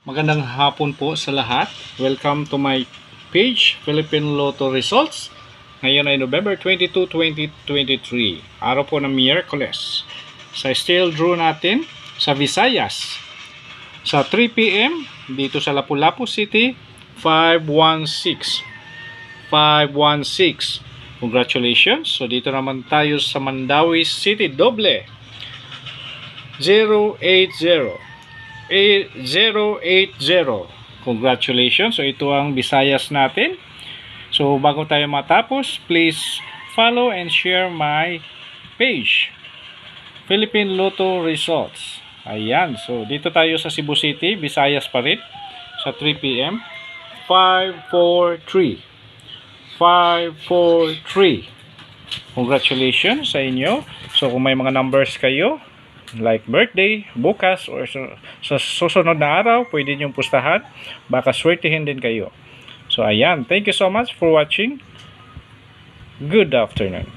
Magandang hapon po sa lahat. Welcome to my page, Philippine Lotto Results. Ngayon ay November 22, 2023. Araw po ng Miyerkules. Sa steel draw natin sa Visayas. Sa 3 p.m. dito sa Lapu-Lapu City, 516. 516. Congratulations. So dito naman tayo sa Mandawi City, doble. 080. 080. Congratulations. So ito ang Visayas natin. So bago tayo matapos, please follow and share my page, Philippine Lotto Results. Ayan. So dito tayo sa Cebu City, Visayas pa rin. Sa 3 p.m. 543. 543. Congratulations sa inyo. So kung may mga numbers kayo, like birthday, bukas, or sa susunod na araw, pwede niyong pustahan. Baka swertihin din kayo. So, ayan. Thank you so much for watching. Good afternoon.